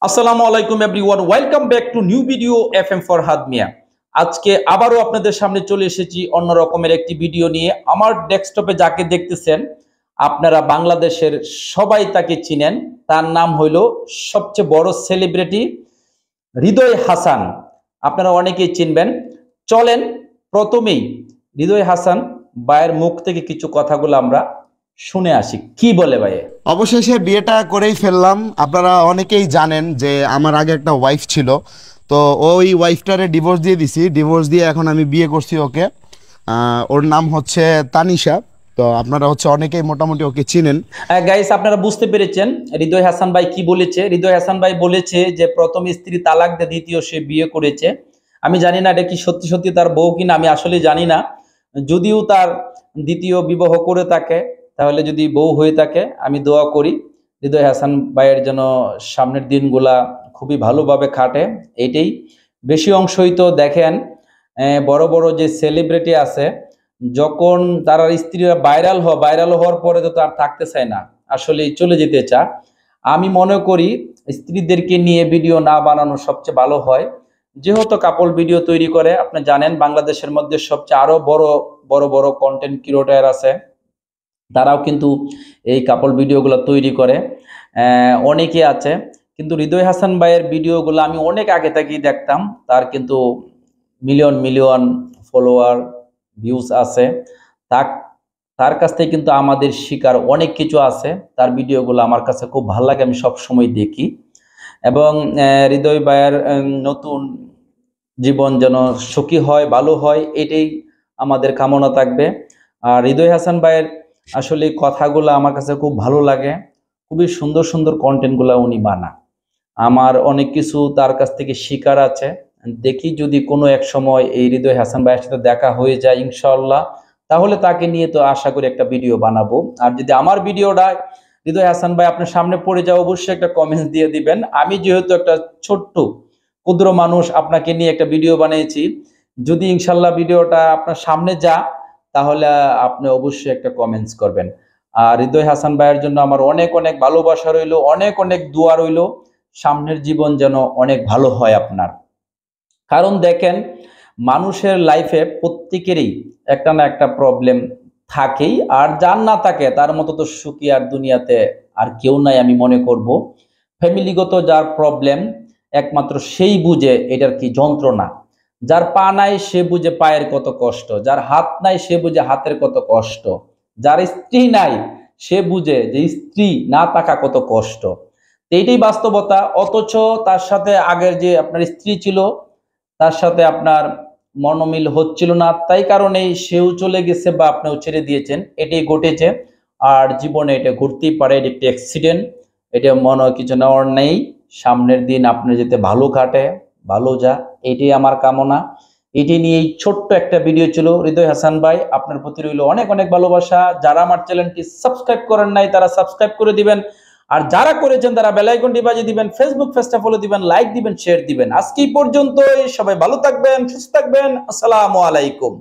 আসসালামু আলাইকুম everyone, welcome back to new video FM Farhad Miya. আজকে আবারও আপনাদের সামনে চলে এসেছি অন্য রকমের একটি ভিডিও নিয়ে। আমার ডেস্কটপে যাকে দেখতেছেন আপনারা বাংলাদেশের সবাই তাকে চিনেন। তার নাম হইল সবচেয়ে বড় সেলিব্রিটি হৃদয় হাসান। আপনারা অনেকেই চিনবেন। চলেন প্রথমেই হৃদয় হাসান ভাইয়ের মুখ থেকে কিছু কথাগুলো আমরা শুনে আসি, কি বলে ভাই। অবশেষে বিয়েটা করেই ফেললাম। আপনারা অনেকেই জানেন যে আমার আগে একটা ওয়াইফ ছিল, তো ওই ওয়াইফটারে ডিভোর্স দিয়ে দিছি। ডিভোর্স দিয়ে এখন আমি বিয়ে করছি ওকে। ওর নাম হচ্ছে তানিশা। তো আপনারা অনেকেই মোটামুটি ওকে চিনেন। গাইস, আপনারা বুঝতে পেরেছেন হৃদয় হাসান ভাই কি বলেছে। হৃদয় হাসান ভাই বলেছে যে প্রথম স্ত্রী তালাক দিয়ে দ্বিতীয় সে বিয়ে করেছে। আমি জানি না এটা কি সত্যি সত্যি তার বউ কিনা, আমি আসলে জানি না। যদিও তার দ্বিতীয় বিবাহ করে থাকে, তাহলে যদি বউ হয়ে থাকে আমি দোয়া করি হৃদয় হাসান ভাইয়ের যেন সামনের দিনগুলা খুবই ভালোভাবে কাটে। এটাই বেশি অংশই তো দেখেন বড় বড় যে সেলিব্রিটি আছে, যখন তার স্ত্রীরা ভাইরাল হওয়ার পরে তো তার থাকতে চায় না, আসলে চলে যেতে চায়। আমি মনে করি স্ত্রীদেরকে নিয়ে ভিডিও না বানানো সবচেয়ে ভালো হয়। যেহেতু কাপল ভিডিও তৈরি করে, আপনি জানেন বাংলাদেশের মধ্যে সবচেয়ে আরো বড় বড় বড় কন্টেন্ট ক্রিয়েটর আছে, তারাও কিন্তু এই কাপল ভিডিওগুলো তৈরি করে। অনেকে আছে, কিন্তু হৃদয় হাসান ভাইয়ের ভিডিওগুলো আমি অনেক আগে থেকেই দেখতাম। তার কিন্তু মিলিয়ন মিলিয়ন ফলোয়ার ভিউজ আছে। তার তার কাছ থেকে কিন্তু আমাদের শিকার অনেক কিছু আছে। তার ভিডিওগুলো আমার কাছে খুব ভালো লাগে, আমি সব সময় দেখি। এবং হৃদয় ভাইয়ের নতুন জীবন যেন সুখী হয়, ভালো হয়, এটাই আমাদের কামনা থাকবে। আর হৃদয় হাসান ভাইয়ের আসলে কথাগুলো আমার কাছে খুব ভালো লাগে। খুবই সুন্দর সুন্দর কন্টেন্টগুলো উনি বানান। আমার অনেক কিছু তার কাছ থেকে শিকার আছে। দেখি যদি কোনো এক সময় এই হৃদয় হাসান ভাইয়ের সাথে দেখা হয়ে যায় ইনশাআল্লাহ, তাহলে তাকে নিয়ে তো আশা করি একটা ভিডিও বানাবো। আর যদি আমার ভিডিওটা হৃদয় হাসান ভাই আপনার সামনে পড়ে যায়, অবশ্যই একটা কমেন্টস দিয়ে দিবেন। আমি যেহেতু একটা ছোট্ট ক্ষুদ্র মানুষ, আপনাকে নিয়ে একটা ভিডিও বানিয়েছি, যদি ইনশাল্লাহ ভিডিওটা আপনার সামনে যা, তাহলে আপনি অবশ্যই একটা কমেন্টস করবেন। আর হৃদয় হাসান ভাইয়ের জন্য আমার অনেক অনেক ভালোবাসা রইলো, অনেক অনেক দোয়া রইলো। সামনের জীবন যেন অনেক ভালো হয় আপনার। কারণ দেখেন, মানুষের লাইফে প্রত্যেকেরই একটা না একটা প্রবলেম থাকেই, আর যার না থাকে তার মতো তো সুখী আর দুনিয়াতে আর কেউ নাই আমি মনে করব। ফ্যামিলিগত যার প্রবলেম, একমাত্র সেই বুঝে এটার কি যন্ত্রণা। যার পা নাই সে বুঝে পায়ের কত কষ্ট, যার হাত নাই সে বুঝে হাতের কত কষ্ট, যার স্ত্রী নাই সে বুঝে যে স্ত্রী না থাকা কত কষ্ট। এইটাই বাস্তবতা। অথচ তার সাথে আগের যে আপনার স্ত্রী ছিল, তার সাথে আপনার মনোমিল হচ্ছিল না, তাই কারণেই সেও চলে গেছে বা আপনিও ছেড়ে দিয়েছেন, এটাই ঘটেছে। আর জীবনে এটা ঘটতেই পারে, এটা একটি অ্যাক্সিডেন্ট, এটা মনে কিছু নেওয়ার নেই। সামনের দিন আপনার যেতে ভালো কাটে, ভালো যা, এটাই আমার কামনা। এটি নিয়ে এই ছোট্ট একটা ভিডিও ছিল। হৃদয় হাসান ভাই, আপনার প্রতি রইল অনেক অনেক ভালোবাসা। যারা আমার চ্যানেলটি সাবস্ক্রাইব করেন নাই তারা সাবস্ক্রাইব করে দিবেন, আর যারা করেছেন তারা বেল আইকনটি বাজিয়ে দিবেন, ফেসবুক পেজটা ফলো দিবেন, লাইক দিবেন, শেয়ার দিবেন। আজকে এই পর্যন্তই, সবাই ভালো থাকবেন, সুস্থ থাকবেন। আসসালামু আলাইকুম।